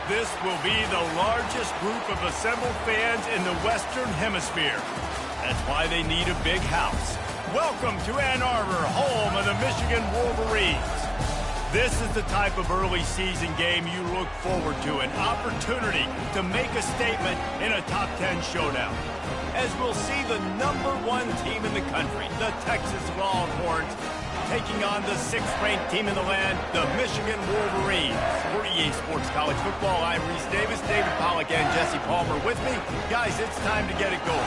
This will be the largest group of assembled fans in the Western Hemisphere. That's why they need a big house. Welcome to Ann Arbor, home of the Michigan Wolverines. This is the type of early season game you look forward to, an opportunity to make a statement in a top 10 showdown. As we'll see the #1 team in the country, the Texas Longhorns, taking on the 6th-ranked team in the land, the Michigan Wolverines. For EA Sports College Football, I'm Reese Davis, David Pollack, and Jesse Palmer with me. Guys, it's time to get it going.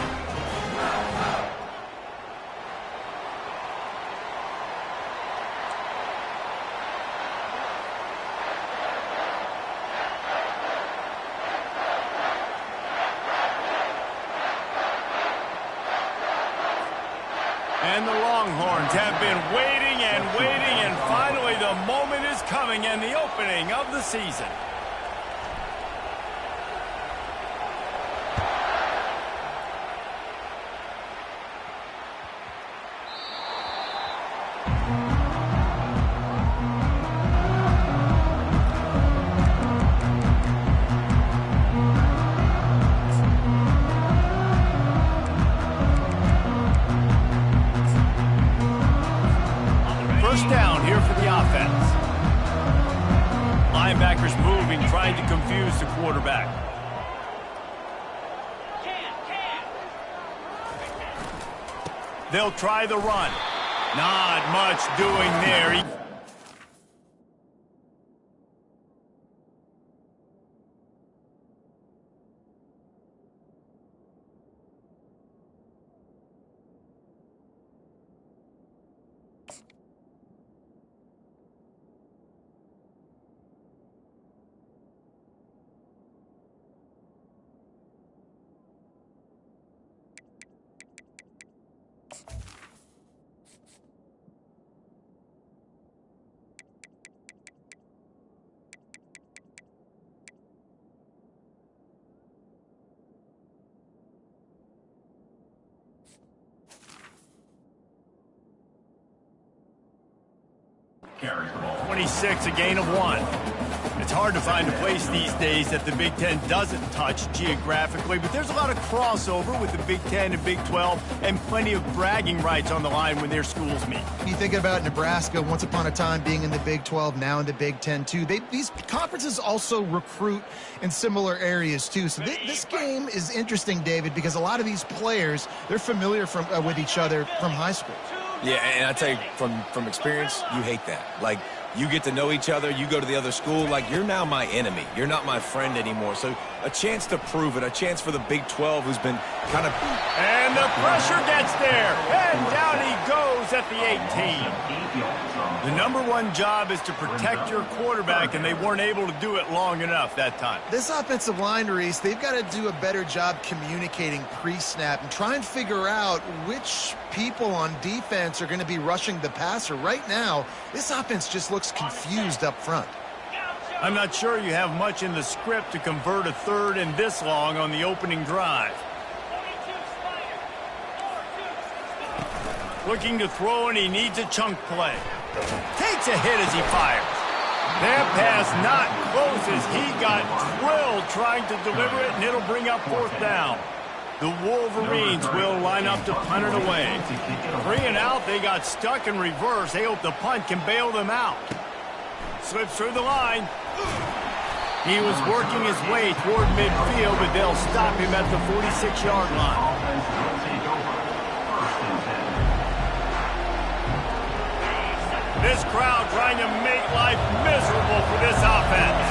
And the Longhorns have been waiting and finally the moment is coming and the opening of the season. First down here for the offense. Linebackers moving, trying to confuse the quarterback. They'll try the run. Not much doing there. Carries the ball. 26, a gain of 1. It's hard to find a place these days that the Big Ten doesn't touch geographically, but there's a lot of crossover with the Big Ten and Big 12 and plenty of bragging rights on the line when their schools meet. You think about Nebraska once upon a time being in the Big 12, now in the Big 10 too. These conferences also recruit in similar areas too. So this game is interesting, David, because a lot of these players, they're familiar with each other from high school. Yeah, and I tell you, from experience, you hate that. Like, you get to know each other, you go to the other school, like, you're now my enemy. You're not my friend anymore. So a chance to prove it, a chance for the Big 12 who's been kind of... And the pressure gets there, and down he goes at the 18. The #1 job is to protect your quarterback, and they weren't able to do it long enough that time. This offensive line, Reese, they've got to do a better job communicating pre-snap and try and figure out which people on defense are going to be rushing the passer. Right now, this offense just looks confused up front. I'm not sure you have much in the script to convert a third and this long on the opening drive. Looking to throw, and he needs a chunk play. Takes a hit as he fires. That pass not close as he got drilled trying to deliver it, and it'll bring up 4th down. The Wolverines will line up to punt it away. 3 and out, they got stuck in reverse. They hope the punt can bail them out. Slips through the line. He was working his way toward midfield, but they'll stop him at the 46-yard line. This crowd trying to make life miserable for this offense.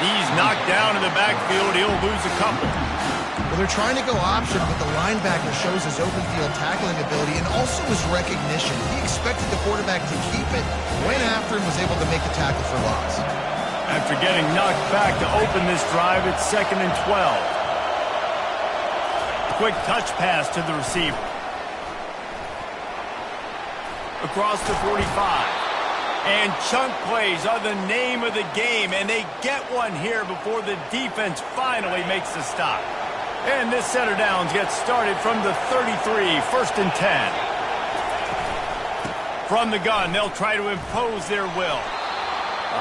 He's knocked down in the backfield. He'll lose a couple. Well, they're trying to go option, but the linebacker shows his open field tackling ability and also his recognition. He expected the quarterback to keep it, went after and was able to make the tackle for loss. After getting knocked back to open this drive, it's 2nd and 12. Quick touch pass to the receiver. Across the 45. And chunk plays are the name of the game, and they get one here before the defense finally makes the stop. And this center downs gets started from the 33, 1st and 10. From the gun, they'll try to impose their will.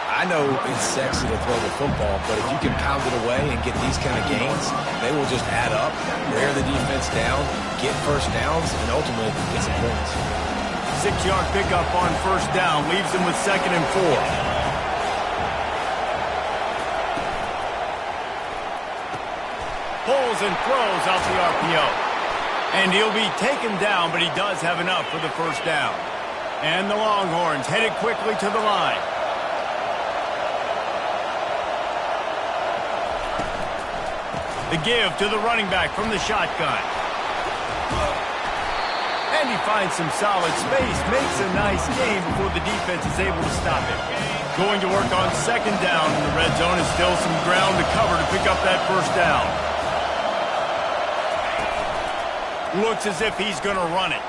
I know it's sexy to throw the football, but if you can pound it away and get these kind of gains, they will just add up, wear the defense down, get first downs, and ultimately get some points. 6-yard pickup on first down leaves them with 2nd and 4. Pulls and throws out the RPO. And he'll be taken down, but he does have enough for the first down. And the Longhorns headed quickly to the line. The give to the running back from the shotgun. And he finds some solid space, makes a nice gain before the defense is able to stop it. Going to work on 2nd down in the red zone is still some ground to cover to pick up that first down. Looks as if he's going to run it.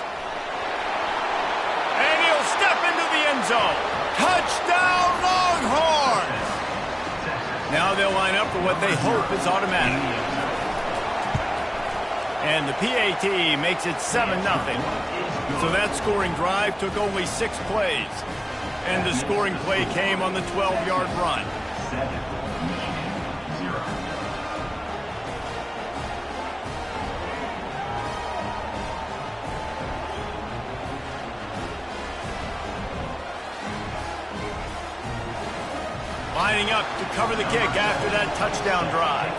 And he'll step into the end zone. Touchdown, Longhorns! Now they'll line up for what they hope is automatic. And the PAT makes it 7-0. So that scoring drive took only 6 plays. And the scoring play came on the 12-yard run. 7-0. Lining up to cover the kick after that touchdown drive.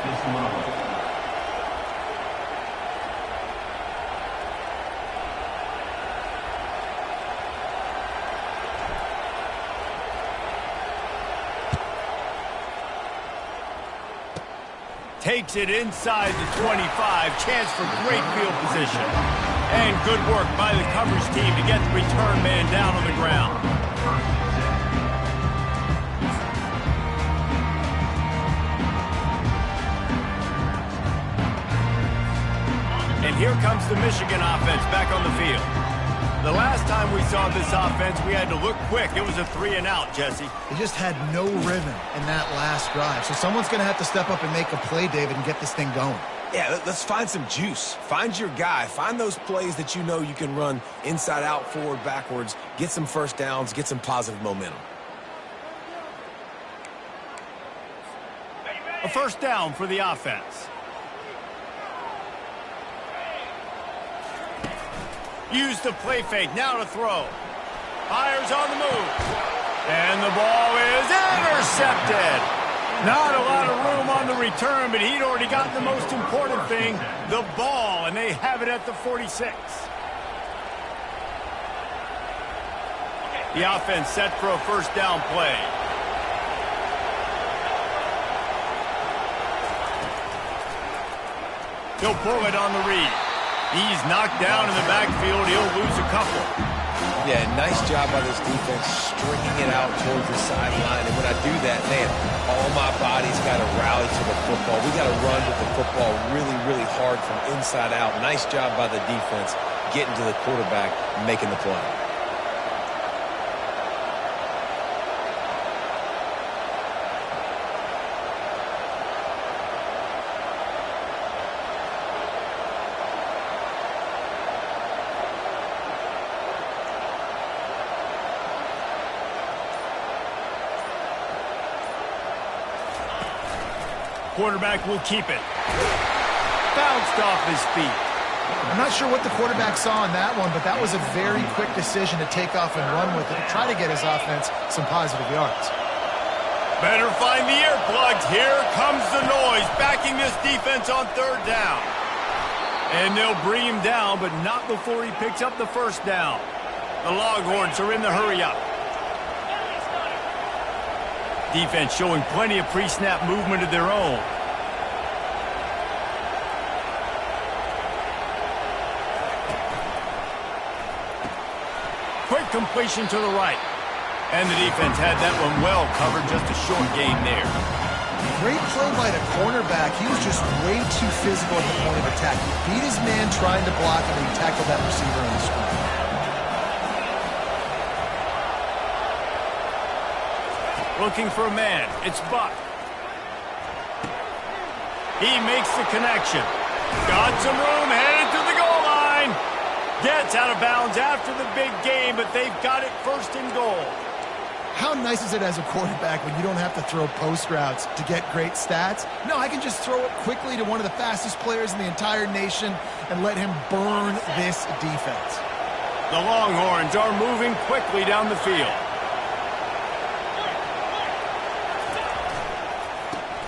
Takes it inside the 25. Chance for great field position. And good work by the coverage team to get the return man down on the ground. And here comes the Michigan offense back on the field. The last time we saw this offense, we had to look quick. It was a 3-and-out, Jesse. They just had no rhythm in that last drive. So someone's going to have to step up and make a play, David, and get this thing going. Yeah, let's find some juice. Find your guy. Find those plays that you know you can run inside out, forward, backwards. Get some first downs. Get some positive momentum. A first down for the offense. Use the play fake, now to throw. Fires on the move. And the ball is intercepted. Not a lot of room on the return, but he'd already gotten the most important thing, the ball, and they have it at the 46. The offense set for a first down play. He'll pull it on the read. He's knocked down in the backfield. He'll lose a couple. Yeah, nice job by this defense stringing it out towards the sideline. And when I do that, man, all my body's got to rally to the football. We got to run with the football really, really hard from inside out. Nice job by the defense getting to the quarterback, making the play. Quarterback will keep it. Bounced off his feet. I'm not sure what the quarterback saw on that one, but that was a very quick decision to take off and run with it to try to get his offense some positive yards. Better find the earplugs. Here comes the noise, backing this defense on 3rd down. And they'll bring him down, but not before he picks up the first down. The Longhorns are in the hurry-up. Defense showing plenty of pre-snap movement of their own. Quick completion to the right. And the defense had that one well covered, just a short gain there. Great play by the cornerback. He was just way too physical at the point of attack. He beat his man trying to block, and he tackled that receiver on the screen. Looking for a man. It's Buck. He makes the connection. Got some room, headed to the goal line. Gets out of bounds after the big game, but they've got it first and goal. How nice is it as a quarterback when you don't have to throw post routes to get great stats? No, I can just throw it quickly to one of the fastest players in the entire nation and let him burn this defense. The Longhorns are moving quickly down the field.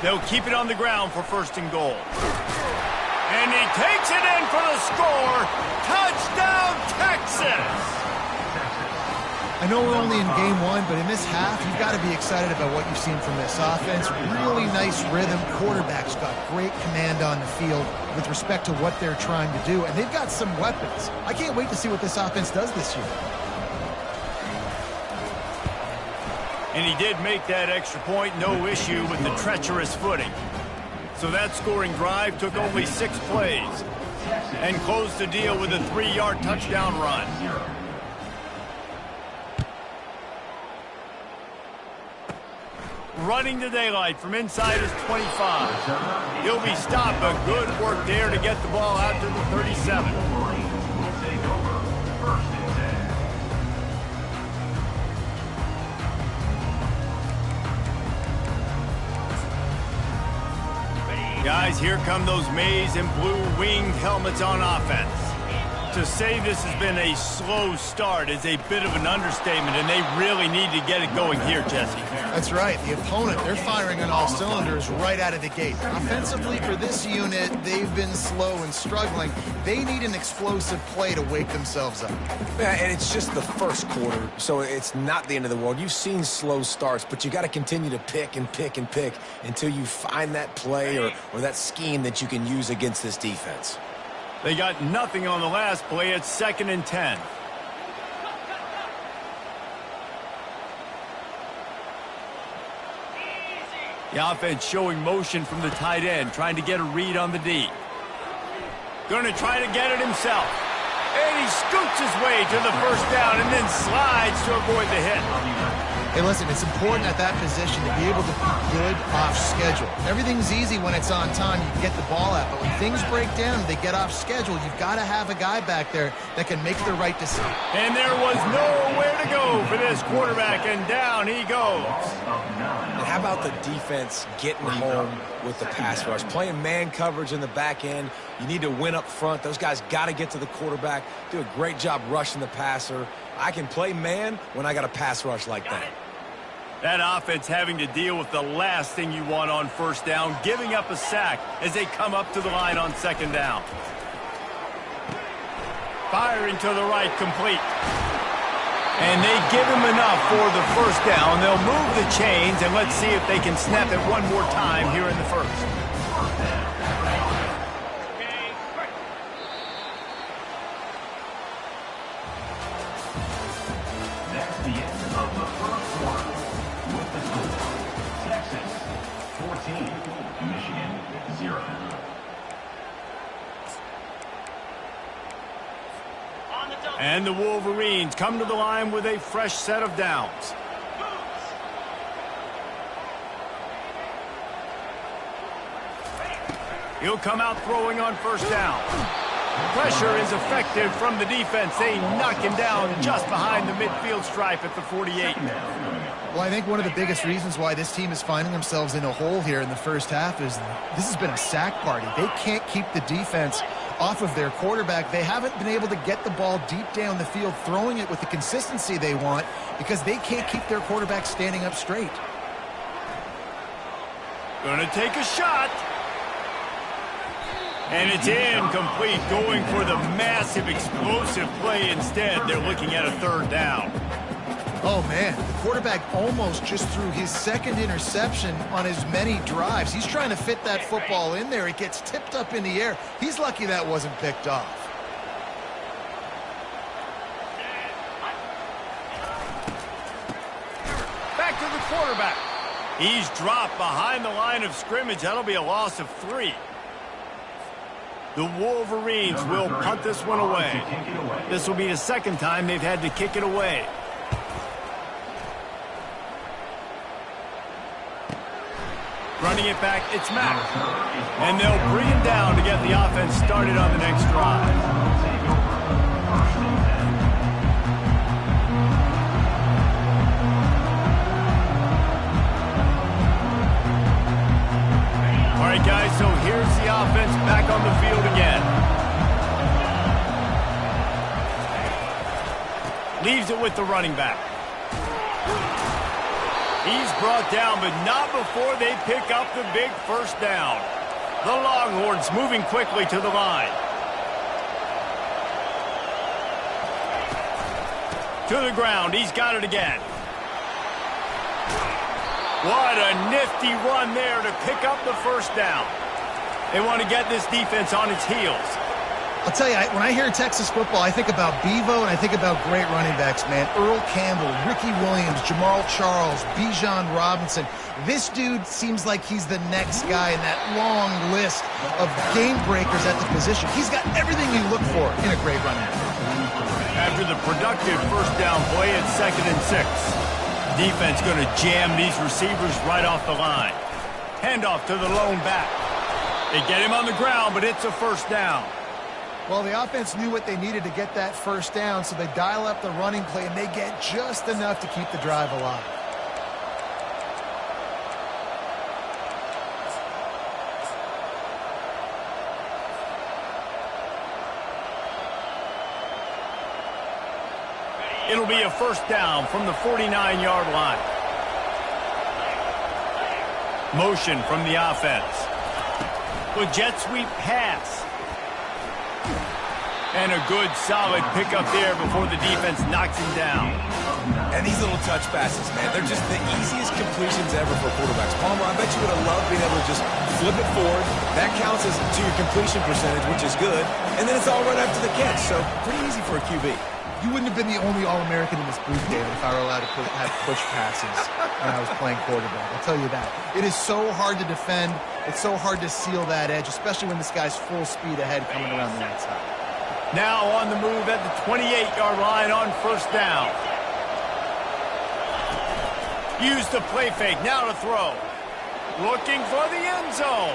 They'll keep it on the ground for first and goal. And he takes it in for the score. Touchdown, Texas! I know we're only in game one, but in this half, you've got to be excited about what you've seen from this offense. Really nice rhythm. Quarterback's got great command on the field with respect to what they're trying to do, and they've got some weapons. I can't wait to see what this offense does this year. And he did make that extra point, no issue with the treacherous footing. So that scoring drive took only 6 plays and closed the deal with a 3-yard touchdown run. Running the daylight from inside his 25. He'll be stopped, but good work there to get the ball out to the 37. Guys, here come those maize and blue winged helmets on offense. To say this has been a slow start is a bit of an understatement, and they really need to get it going here, Jesse. That's right. The opponent, they're firing on all cylinders right out of the gate. Offensively, for this unit, they've been slow and struggling. They need an explosive play to wake themselves up. Yeah, and it's just the first quarter, so it's not the end of the world. You've seen slow starts, but you got to continue to pick and pick and pick until you find that play or that scheme that you can use against this defense. They got nothing on the last play. It's 2nd and 10. The offense showing motion from the tight end, trying to get a read on the D. Going to try to get it himself. And he scoots his way to the first down and then slides to avoid the hit. Hey, listen, it's important at that position to be able to be good off schedule. Everything's easy when it's on time. You can get the ball out. But when things break down, they get off schedule, you've got to have a guy back there that can make the right decision. And there was nowhere to go for this quarterback, and down he goes. And how about the defense getting home with the pass rush? Playing man coverage in the back end. You need to win up front. Those guys got to get to the quarterback, do a great job rushing the passer. I can play man when I got a pass rush like that. That offense having to deal with the last thing you want on first down, giving up a sack as they come up to the line on 2nd down. Firing to the right, complete. And they give him enough for the first down. They'll move the chains, and let's see if they can snap it one more time here in the first. That's the end of the first quarter. With the score, Texas 14, Michigan 0. And the Wolverines come to the line with a fresh set of downs. He'll come out throwing on first down. Pressure is effective from the defense. They knock him down just behind the midfield stripe at the 48. Well, I think one of the biggest reasons why this team is finding themselves in a hole here in the first half is this has been a sack party. They can't keep the defense off of their quarterback. They haven't been able to get the ball deep down the field, throwing it with the consistency they want because they can't keep their quarterback standing up straight. Gonna take a shot. And it's incomplete, going for the massive explosive play instead. They're looking at a 3rd down. Oh, man, the quarterback almost just threw his 2nd interception on as many drives. He's trying to fit that football in there. It gets tipped up in the air. He's lucky that wasn't picked off. Back to the quarterback. He's dropped behind the line of scrimmage. That'll be a loss of 3. The Wolverines will punt this one away. This will be the 2nd time they've had to kick it away. Running it back, it's Mack. And they'll bring him down to get the offense started on the next drive. All right, guys, so here's the offense back on the field again. Leaves it with the running back. He's brought down, but not before they pick up the big first down. The Longhorns moving quickly to the line. To the ground. He's got it again. What a nifty run there to pick up the first down. They want to get this defense on its heels. I'll tell you, when I hear Texas football, I think about Bevo and I think about great running backs, man. Earl Campbell, Ricky Williams, Jamal Charles, Bijan Robinson. This dude seems like he's the next guy in that long list of game breakers at the position. He's got everything you look for in a great running back. After the productive first down play at 2nd and 6. Defense going to jam these receivers right off the line. Handoff to the lone back. They get him on the ground, but it's a first down. Well, the offense knew what they needed to get that first down, so they dial up the running play, and they get just enough to keep the drive alive. It'll be a first down from the 49-yard line. Motion from the offense. With jet sweep pass. And a good, solid pickup there before the defense knocks him down. And these little touch passes, man, they're just the easiest completions ever for quarterbacks. Palmer, I bet you would have loved being able to just flip it forward. That counts as to your completion percentage, which is good. And then it's all right after the catch, so pretty easy for a QB. You wouldn't have been the only All-American in this booth, David, if I were allowed to have push passes when I was playing quarterback. I'll tell you that. It is so hard to defend. It's so hard to seal that edge, especially when this guy's full speed ahead coming around the outside. Now on the move at the 28-yard line on first down. Use the play fake. Now to throw. Looking for the end zone.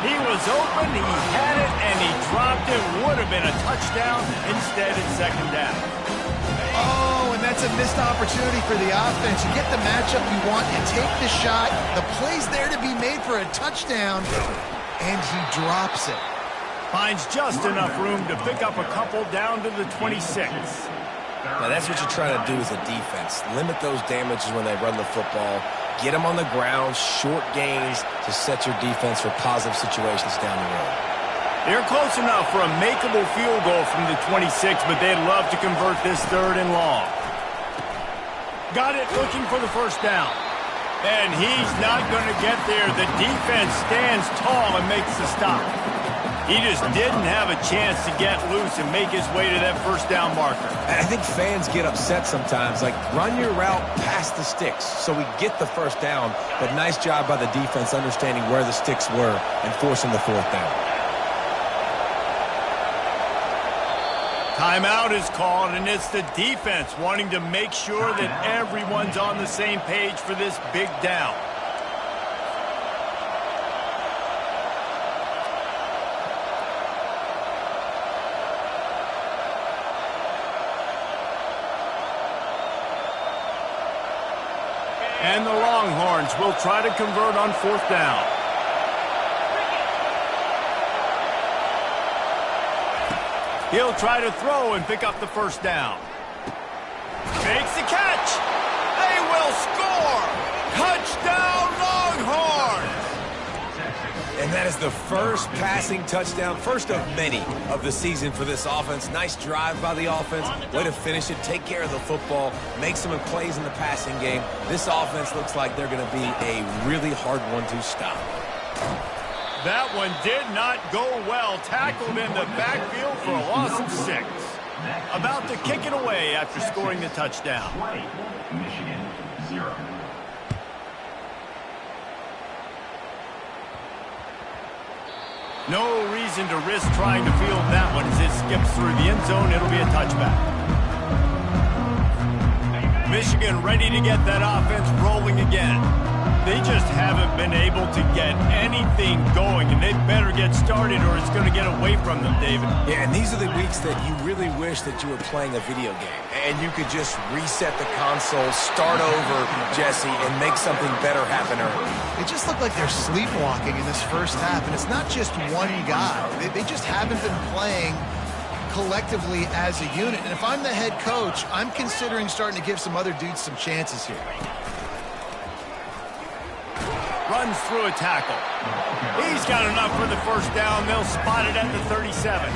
He was open, he had it, and he dropped it. Would have been a touchdown. Instead, it's second down. Oh, and that's a missed opportunity for the offense. You get the matchup you want, you take the shot, the play's there to be made for a touchdown, and he drops it. Finds just enough room to pick up a couple down to the 26. Now, that's what you try to do as a defense. Limit those damages when they run the football. Get them on the ground, short gains to set your defense for positive situations down the road. They're close enough for a makeable field goal from the 26, but they'd love to convert this 3rd and long. Got it, looking for the first down. And he's not going to get there. The defense stands tall and makes the stop. He just didn't have a chance to get loose and make his way to that first down marker. I think fans get upset sometimes. Like, run your route past the sticks so we get the first down. But nice job by the defense understanding where the sticks were and forcing the 4th down. Timeout is called, and it's the defense wanting to make sure that everyone's on the same page for this big down. And the Longhorns will try to convert on 4th down. He'll try to throw and pick up the first down. Makes the catch. They will score. Touchdown, Longhorns. And that is the first passing touchdown, first of many of the season for this offense. Nice drive by the offense. Way to finish it, take care of the football, make some plays in the passing game. This offense looks like they're going to be a really hard one to stop. That one did not go well. Tackled in the backfield for a loss of 6. About to kick it away after scoring the touchdown. Michigan, 0. No reason to risk trying to field that one as it skips through the end zone. It'll be a touchback. Michigan ready to get that offense rolling again. They just haven't been able to get anything going, and they better get started or it's going to get away from them, David. Yeah, and these are the weeks that you really wish that you were playing a video game and you could just reset the console, start over, Jesse, and make something better happen early. They just look like they're sleepwalking in this first half, and it's not just one guy. They just haven't been playing collectively as a unit. And if I'm the head coach, I'm considering starting to give some other dudes some chances here. Runs through a tackle. He's got enough for the first down. They'll spot it at the 37.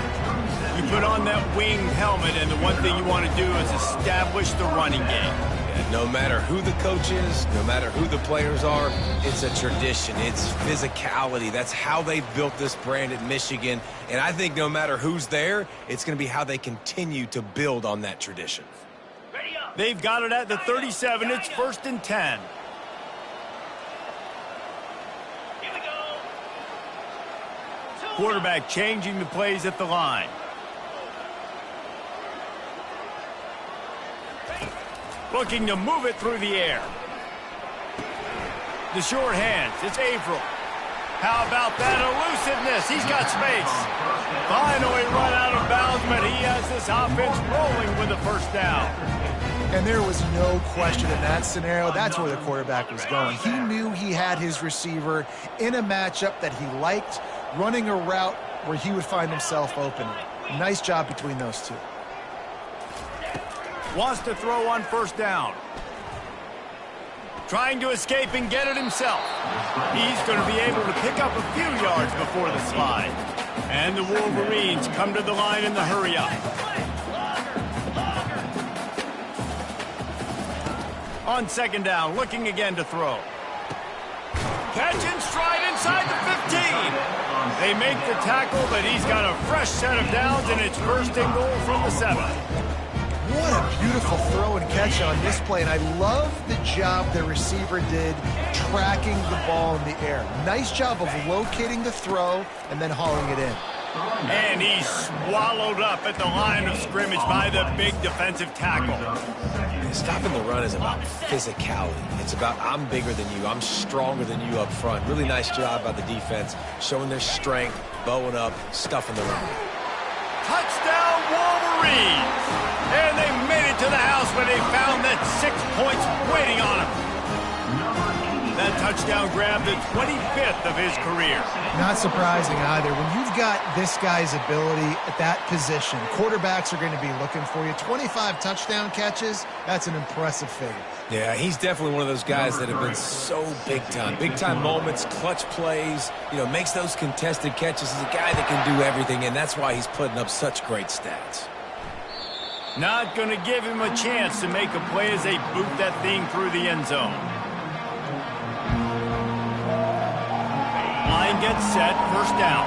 You put on that winged helmet, and the one thing you want to do is establish the running game. Yeah, no matter who the coach is, no matter who the players are, it's a tradition. It's physicality. That's how they built this brand at Michigan. And I think no matter who's there, it's going to be how they continue to build on that tradition. They've got it at the 37. It's 1st and 10. Quarterback changing the plays at the line. Looking to move it through the air. The short hands. It's Averill. How about that elusiveness? He's got space. Finally run out of bounds, but he has this offense rolling with the first down. And there was no question in that scenario. That's where the quarterback was going. He knew he had his receiver in a matchup that he liked, running a route where he would find himself open. Nice job between those two. Wants to throw on first down. Trying to escape and get it himself. He's going to be able to pick up a few yards before the slide. And the Wolverines come to the line in the hurry-up. On second down, looking again to throw. Catch and stride inside the 15. They make the tackle, but he's got a fresh set of downs, and it's 1st and goal from the 7. What a beautiful throw and catch on this play, and I love the job the receiver did tracking the ball in the air. Nice job of locating the throw and then hauling it in. And he's swallowed up at the line of scrimmage by the big defensive tackle. Stopping the run is about physicality. It's about I'm bigger than you. I'm stronger than you up front. Really nice job by the defense, showing their strength, bowing up, stuffing the run. Touchdown, Wolverines! And they made it to the house where they found that 6 points waiting on them. That touchdown grabbed the 25th of his career. Not surprising either. When you've got this guy's ability at that position, quarterbacks are going to be looking for you. 25 touchdown catches, that's an impressive figure. Yeah, he's definitely one of those guys that have been so big time. Big time moments, clutch plays, makes those contested catches. He's a guy that can do everything, and that's why he's putting up such great stats. Not going to give him a chance to make a play as they boot that thing through the end zone. Line gets set, first down.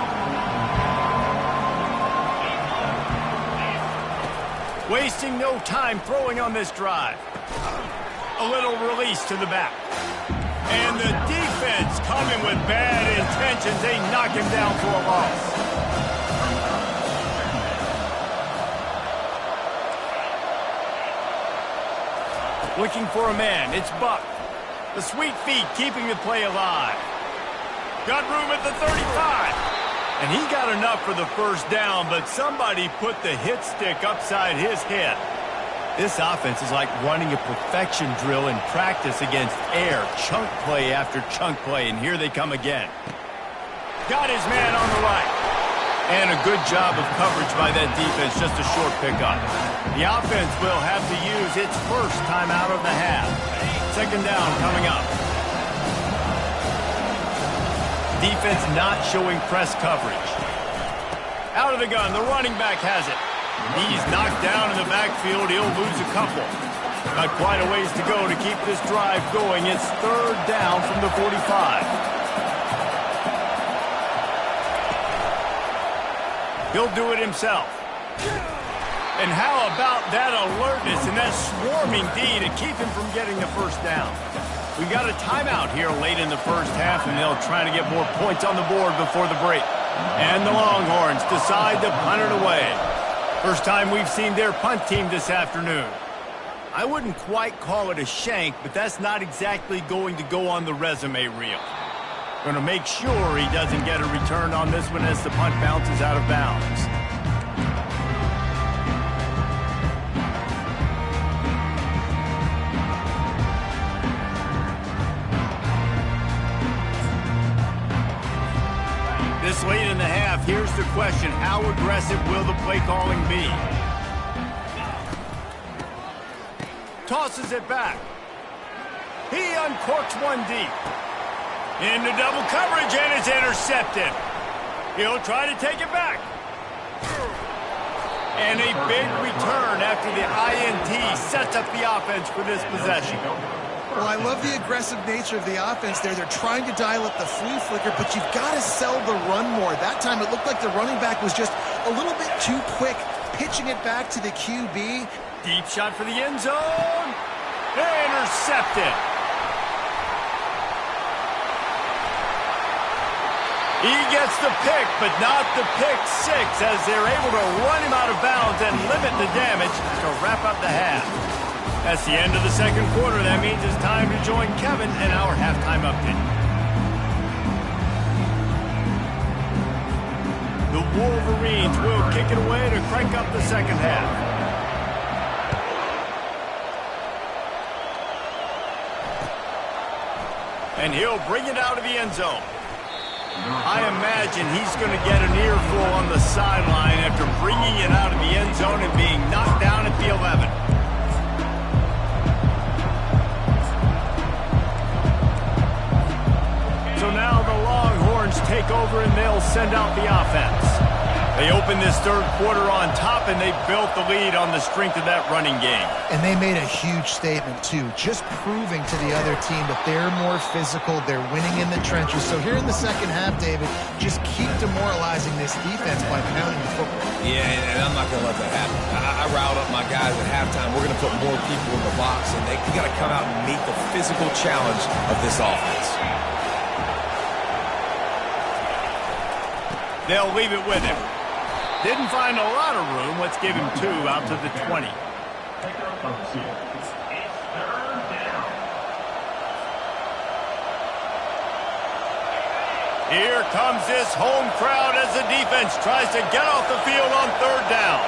Wasting no time throwing on this drive. A little release to the back. And the defense coming with bad intentions. They knock him down for a loss. Looking for a man, it's Buck. The sweet feet keeping the play alive. Got room at the 35. And he got enough for the first down, but somebody put the hit stick upside his head. This offense is like running a perfection drill in practice against air. Chunk play after chunk play, and here they come again. Got his man on the right. And a good job of coverage by that defense, just a short pickup. The offense will have to use its first timeout of the half. Second down coming up. Defense not showing press coverage. Out of the gun, the running back has it. He's knocked down in the backfield. He'll lose a couple. Got quite a ways to go to keep this drive going. It's third down from the 45. He'll do it himself. And how about that alertness and that swarming D to keep him from getting the first down? We got a timeout here late in the first half, and they'll try to get more points on the board before the break. And the Longhorns decide to punt it away. First time we've seen their punt team this afternoon. I wouldn't quite call it a shank, but that's not exactly going to go on the resume reel. Going to make sure he doesn't get a return on this one as the punt bounces out of bounds. This late in the half, here's the question: how aggressive will the play calling be? Tosses it back. He uncorks one deep. Into double coverage, and it's intercepted. He'll try to take it back. And a big return after the INT sets up the offense for this possession. Well, I love the aggressive nature of the offense there. They're trying to dial up the flea flicker, but you've got to sell the run more. That time it looked like the running back was just a little bit too quick, pitching it back to the QB. Deep shot for the end zone. Intercepted. He gets the pick, but not the pick six, as they're able to run him out of bounds and limit the damage to wrap up the half. That's the end of the second quarter. That means it's time to join Kevin in our halftime update. The Wolverines will kick it away to crank up the second half. And he'll bring it out of the end zone. I imagine he's going to get an earful on the sideline after bringing it out of the end zone and being knocked down at the 11. So now the Longhorns take over and they'll send out the offense. They open this third quarter on top, and they built the lead on the strength of that running game. And they made a huge statement, too, just proving to the other team that they're more physical, they're winning in the trenches. So here in the second half, David, just keep demoralizing this defense by pounding the football. Yeah, and I'm not going to let that happen. I riled up my guys at halftime. We're going to put more people in the box, and they got to come out and meet the physical challenge of this offense. They'll leave it with him. Didn't find a lot of room. Let's give him 2 out to the 20. Here comes this home crowd as the defense tries to get off the field on third down.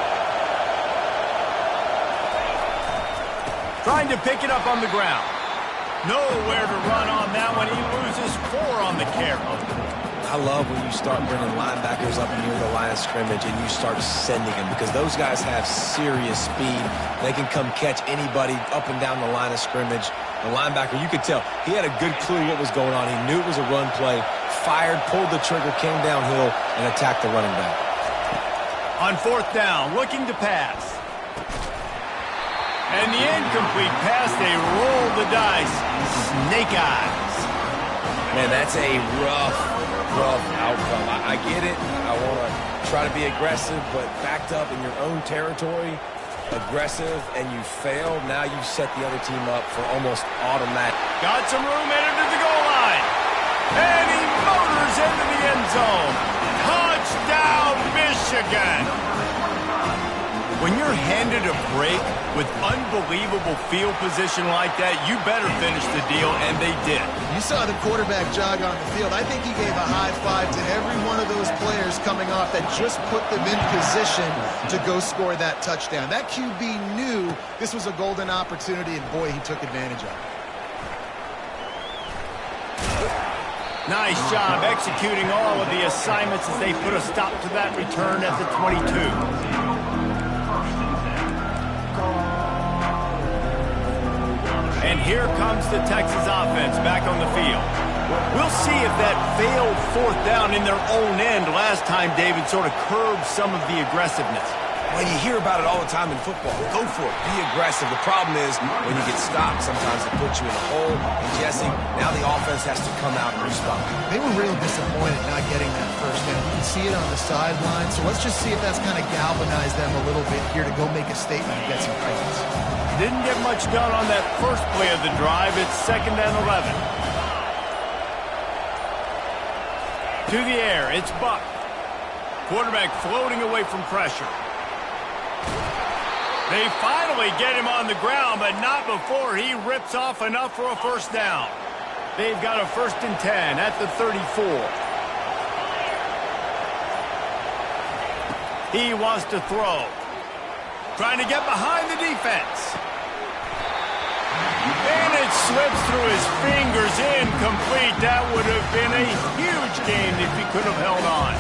Trying to pick it up on the ground. Nowhere to run on that one. He loses 4 on the carry. I love when you start bringing linebackers up near the line of scrimmage and you start sending them, because those guys have serious speed. They can come catch anybody up and down the line of scrimmage. The linebacker, you could tell, he had a good clue what was going on. He knew it was a run play, fired, pulled the trigger, came downhill, and attacked the running back. On fourth down, looking to pass. And the incomplete pass, they roll the dice. Snake eyes. Man, that's a rough outcome. I get it. I want to try to be aggressive, but backed up in your own territory, aggressive, and you fail. Now you set the other team up for almost automatic. Got some room headed to the goal line. And he motors into the end zone. Touchdown, Michigan. When you're handed a break with unbelievable field position like that, you better finish the deal, and they did. You saw the quarterback jog on the field. I think he gave a high five to every one of those players coming off that just put them in position to go score that touchdown. That QB knew this was a golden opportunity, and boy, he took advantage of it. Nice job executing all of the assignments as they put a stop to that return at the 22. And here comes the Texas offense back on the field. We'll see if that failed fourth down in their own end last time, David, sort of curbed some of the aggressiveness. Well, you hear about it all the time in football. Go for it. Be aggressive. The problem is when you get stopped, sometimes it puts you in a hole. And, Jesse, now the offense has to come out and respond. They were real disappointed not getting that first down. You can see it on the sideline. So let's just see if that's kind of galvanized them a little bit here to go make a statement and get some points. Didn't get much done on that first play of the drive. It's 2nd and 11. To the air, it's Buck. Quarterback floating away from pressure. They finally get him on the ground, but not before he rips off enough for a first down. They've got a 1st and 10 at the 34. He wants to throw. Trying to get behind the defense. And it slips through his fingers, incomplete. That would have been a huge game if he could have held on.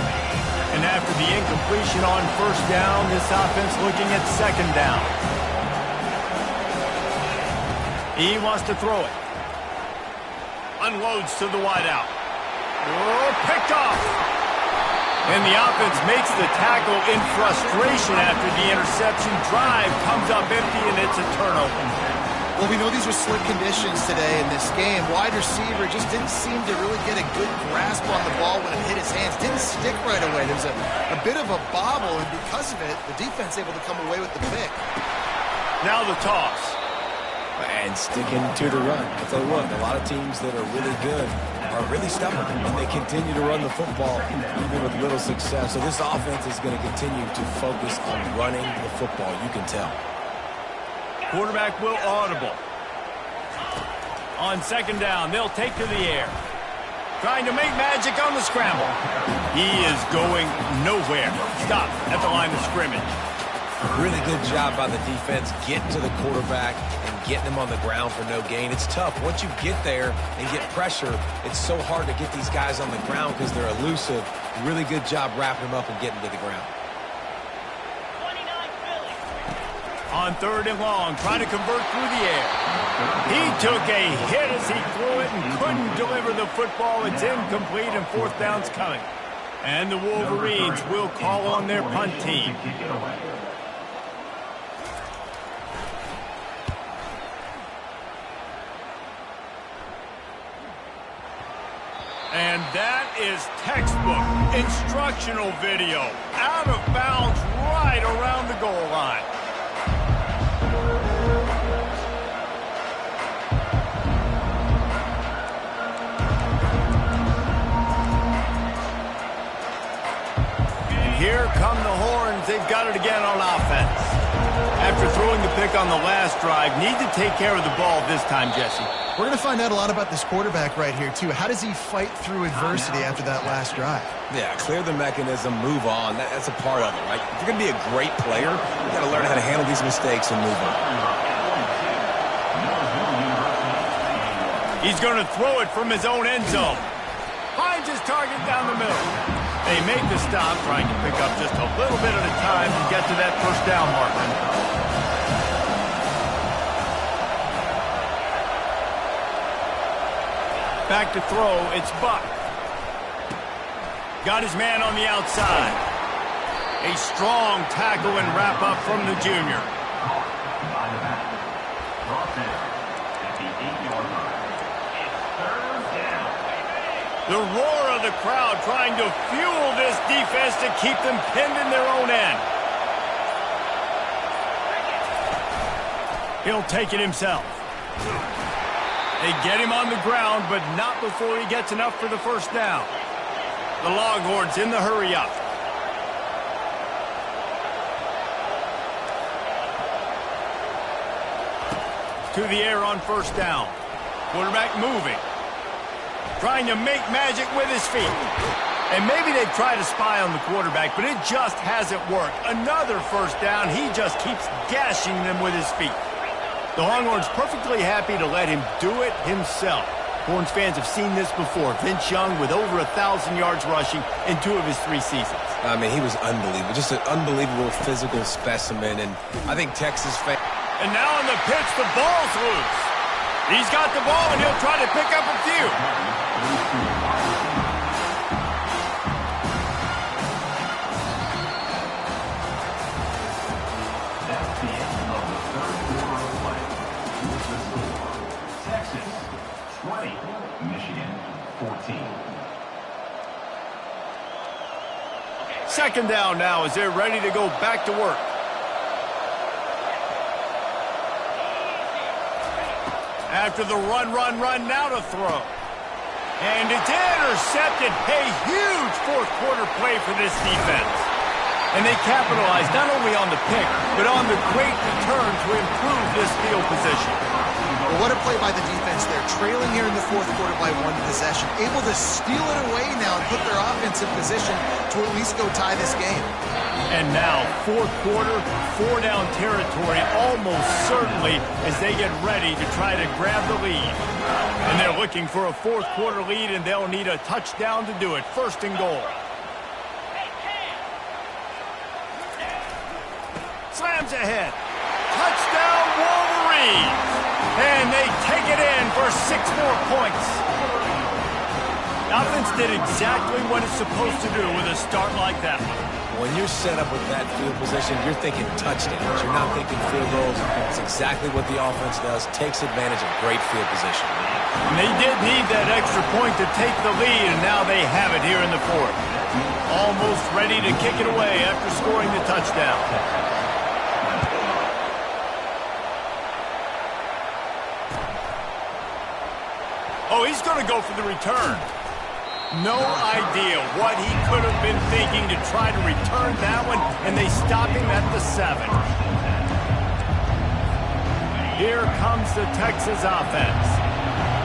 And after the incompletion on first down, this offense looking at second down. He wants to throw it. Unloads to the wideout. Oh, picked off. And the offense makes the tackle in frustration after the interception. Drive comes up empty, and it's a turnover. Well, we know these were slick conditions today in this game. Wide receiver just didn't seem to really get a good grasp on the ball when it hit his hands. Didn't stick right away. There was a bit of a bobble, and because of it, the defense able to come away with the pick. Now the toss. And sticking to the run. I tell you what, a lot of teams that are really good are really stubborn, and they continue to run the football even with little success. So this offense is going to continue to focus on running the football. You can tell. Quarterback will audible. On second down, they'll take to the air. Trying to make magic on the scramble. He is going nowhere. Stop at the line of scrimmage. Really good job by the defense getting to the quarterback and getting him on the ground for no gain. It's tough. Once you get there and get pressure, it's so hard to get these guys on the ground because they're elusive. Really good job wrapping them up and getting to the ground. On 3rd and long, trying to convert through the air. He took a hit as he threw it and couldn't deliver the football. It's incomplete, and 4th down's coming. And the Wolverines will call on their punt team. And that is textbook instructional video. Out of bounds right around the goal line. Here come the horns. They've got it again on offense. After throwing the pick on the last drive, need to take care of the ball this time, Jesse. We're going to find out a lot about this quarterback right here, too. How does he fight through adversity after that last drive? Yeah, clear the mechanism, move on. That's a part of it, right? If you're going to be a great player, you got to learn how to handle these mistakes and move on. He's going to throw it from his own end zone. Finds his target down the middle. They make the stop, trying to pick up just a little bit at a time to get to that first down marker. Back to throw, it's Buck. Got his man on the outside. A strong tackle and wrap up from the junior. By the back. Crossing at the 8-yard line. It's 3rd down. The roar of the crowd trying to fuel this defense to keep them pinned in their own end. He'll take it himself. They get him on the ground, but not before he gets enough for the first down. The Longhorns in the hurry up. To the air on first down. Quarterback moving. Trying to make magic with his feet. And maybe they've tried to spy on the quarterback, but it just hasn't worked. Another first down. He just keeps gashing them with his feet. The Longhorns perfectly happy to let him do it himself. Horns fans have seen this before. Vince Young with over 1,000 yards rushing in 2 of his 3 seasons. I mean, he was unbelievable. Just an unbelievable physical specimen. And I think Texas fans... And now on the pitch, the ball's loose. He's got the ball, and he'll try to pick up a few. That's the end of the 3rd quarter of play. Here's the score. Texas 20, Michigan 14. Second down now as they're ready to go back to work. After the run, now to throw. And it's intercepted. A huge 4th quarter play for this defense. And they capitalized not only on the pick, but on the great return to improve this field position. Well, what a play by the defense there. Trailing here in the fourth quarter by one possession. Able to steal it away now and put their offense in position to at least go tie this game. And now, fourth quarter, 4-down territory almost certainly as they get ready to try to grab the lead. And they're looking for a fourth quarter lead, and they'll need a touchdown to do it. First and goal. Slams ahead. Touchdown, Wolverines! And they take it in for 6 more points. The offense did exactly what it's supposed to do with a start like that one. When you're set up with that field position, you're thinking touchdowns. You're not thinking field goals. It's exactly what the offense does. Takes advantage of great field position. And they did need that extra point to take the lead, and now they have it here in the fourth. Almost ready to kick it away after scoring the touchdown. Oh, he's going to go for the return. No idea what he could have been thinking to try to return that one, and they stop him at the 7. Here comes the Texas offense.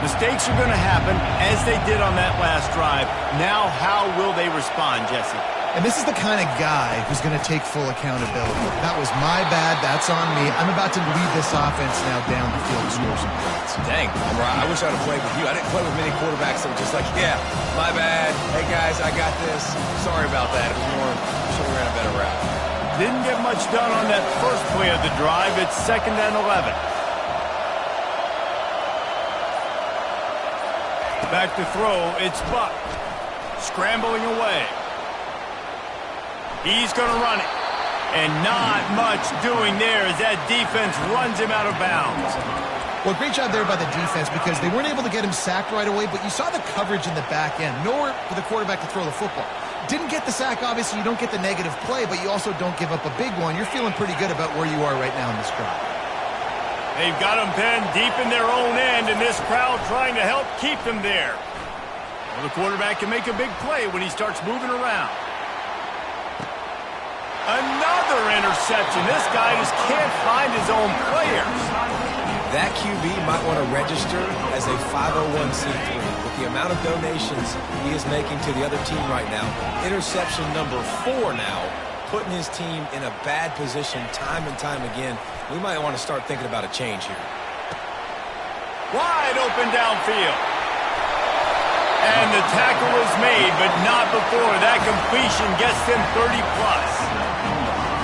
Mistakes are going to happen, as they did on that last drive. Now, how will they respond, Jesse? And this is the kind of guy who's going to take full accountability. That was my bad. That's on me. I'm about to lead this offense now down the field to score some points. Dang, I wish I would have played with you. I didn't play with many quarterbacks that were just like, yeah, my bad. Hey, guys, I got this. Sorry about that. It was more, should have ran a better route. Didn't get much done on that first play of the drive. It's 2nd and 11. Back to throw. It's Buck. Scrambling away. He's going to run it. And not much doing there as that defense runs him out of bounds. Well, great job there by the defense because they weren't able to get him sacked right away, but you saw the coverage in the back end. Nowhere for the quarterback to throw the football. Didn't get the sack, obviously. You don't get the negative play, but you also don't give up a big one. You're feeling pretty good about where you are right now in this drive. They've got them pinned deep in their own end, and this crowd trying to help keep them there. Well, the quarterback can make a big play when he starts moving around. Another interception. This guy just can't find his own players. That QB might want to register as a 501c3. With the amount of donations he is making to the other team right now, interception number 4 now, putting his team in a bad position time and time again. We might want to start thinking about a change here. Wide open downfield. And the tackle is made, but not before that completion gets them 30+.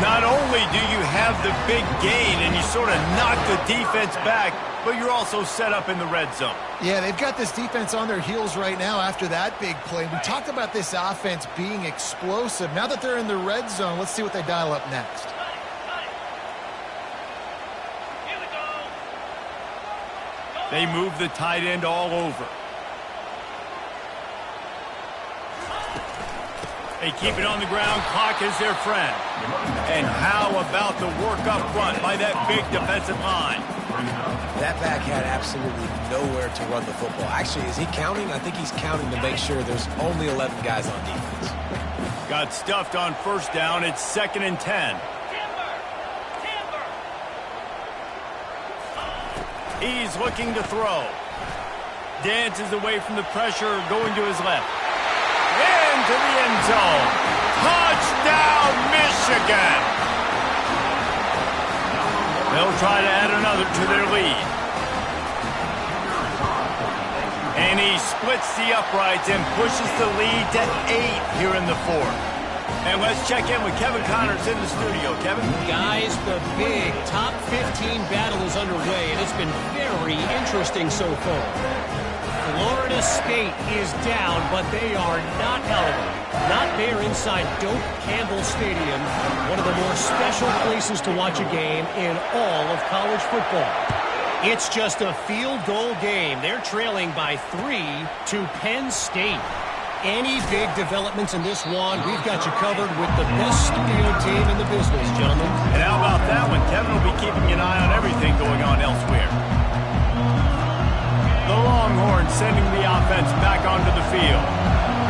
Not only do you have the big gain and you sort of knock the defense back, but you're also set up in the red zone. Yeah, they've got this defense on their heels right now after that big play. We talked about this offense being explosive. Now that they're in the red zone, let's see what they dial up next. They move the tight end all over. They keep it on the ground. Clock is their friend. And how about the work up front by that big defensive line? That back had absolutely nowhere to run the football. Actually, is he counting? I think he's counting to make sure there's only 11 guys on defense. Got stuffed on first down. It's 2nd and 10. He's looking to throw. Dances away from the pressure, going to his left. Into the end zone. Touchdown, Michigan! They'll try to add another to their lead. And he splits the uprights and pushes the lead to 8 here in the fourth. And let's check in with Kevin Connors in the studio. Kevin? Guys, the big top 15 battle is underway, and it's been very interesting so far. Florida State is down, but they are not out of it. Not there inside Doak Campbell Stadium, one of the more special places to watch a game in all of college football. It's just a field goal game. They're trailing by 3 to Penn State. Any big developments in this one, we've got you covered with the best field team in the business, gentlemen. And how about that one? Kevin will be keeping an eye on everything going on elsewhere. The Longhorns sending the offense back onto the field.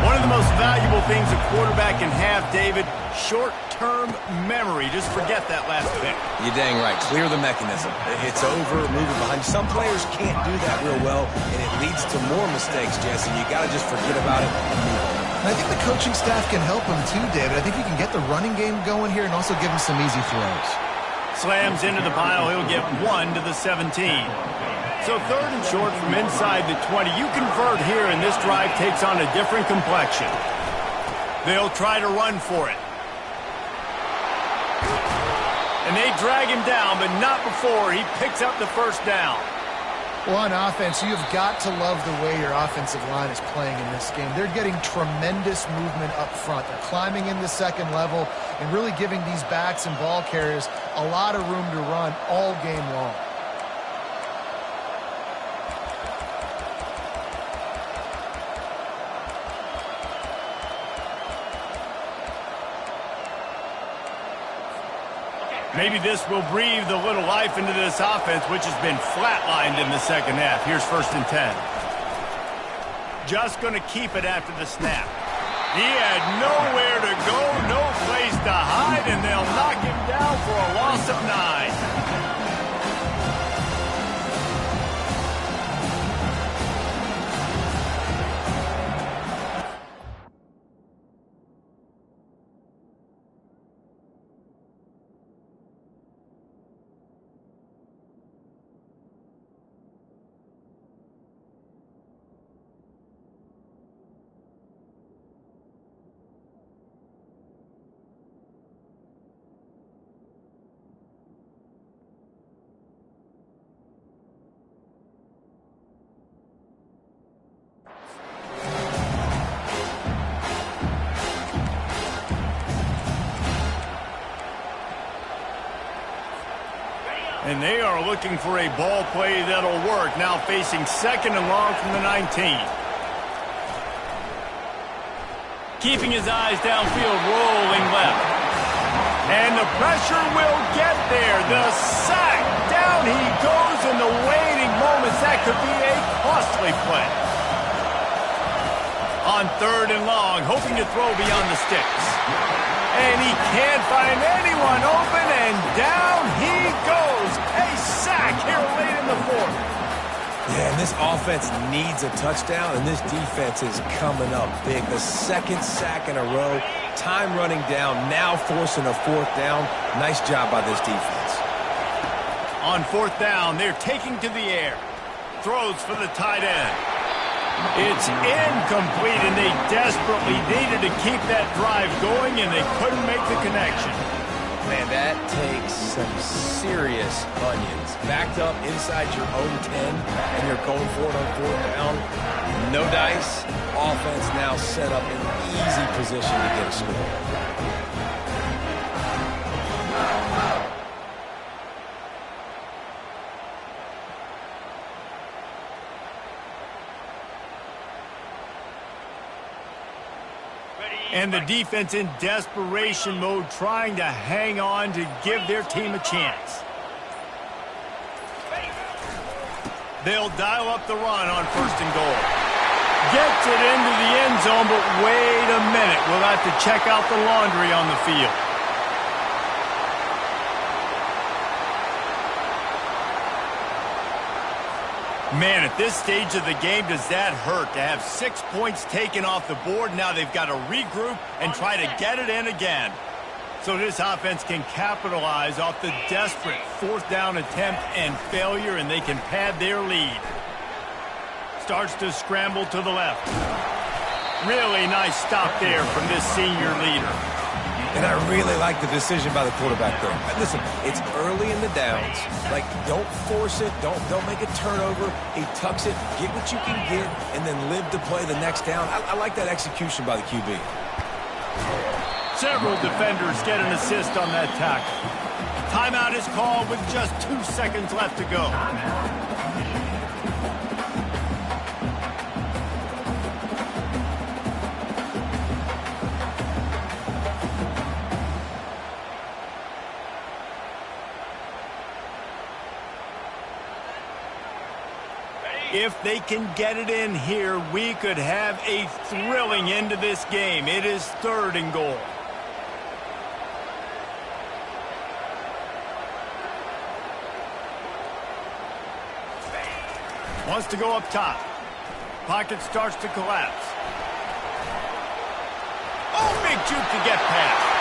One of the most valuable things a quarterback can have, David, short-term memory. Just forget that last pick. You're dang right. Clear the mechanism. It's over, move it behind you. Some players can't do that real well, and it leads to more mistakes, Jesse. You got to just forget about it and move on. And I think the coaching staff can help him too, David. I think he can get the running game going here and also give him some easy throws. Slams into the pile. He'll get 1 to the 17. So 3rd and short from inside the 20. You convert here, and this drive takes on a different complexion. They'll try to run for it. And they drag him down, but not before he picks up the first down. Well, on offense, you've got to love the way your offensive line is playing in this game. They're getting tremendous movement up front. They're climbing in the second level and really giving these backs and ball carriers a lot of room to run all game long. Maybe this will breathe a little life into this offense, which has been flatlined in the second half. Here's 1st and 10. Just going to keep it after the snap. He had nowhere to go, no place to hide, and they'll knock him down for a loss of 9. And they are looking for a ball play that'll work. Now facing 2nd and long from the 19. Keeping his eyes downfield, rolling left. And the pressure will get there. The sack. Down he goes in the waiting moments. That could be a costly play. On 3rd and long, hoping to throw beyond the sticks. And he can't find anyone open, and down he goes. A sack here late in the 4th. Yeah, and this offense needs a touchdown, and this defense is coming up big. The 2nd sack in a row. Time running down, now forcing a 4th down. Nice job by this defense. On 4th down, they're taking to the air. Throws for the tight end. It's incomplete, and they desperately needed to keep that drive going, and they couldn't make the connection. Man, that takes some serious onions. Backed up inside your own 10, and you're going for it on 4th down. No dice. Offense now set up in easy position to get a score. And the defense in desperation mode, trying to hang on to give their team a chance. They'll dial up the run on 1st and goal. Gets it into the end zone, but wait a minute. We'll have to check out the laundry on the field. Man, at this stage of the game, does that hurt to have 6 points taken off the board? Now they've got to regroup and try to get it in again. So this offense can capitalize off the desperate 4th down attempt and failure, and they can pad their lead. Starts to scramble to the left. Really nice stop there from this senior leader. And I really like the decision by the quarterback there. Listen, it's early in the downs. Like, don't force it. Don't make a turnover. He tucks it, get what you can get, and then live to play the next down. I like that execution by the QB. Several defenders get an assist on that tackle. Timeout is called with just 2 seconds left to go. If they can get it in here, we could have a thrilling end to this game. It is 3rd and goal. Wants to go up top. Pocket starts to collapse. Oh, big juke to get past.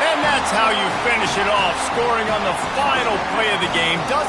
And that's how you finish it off, scoring on the final play of the game.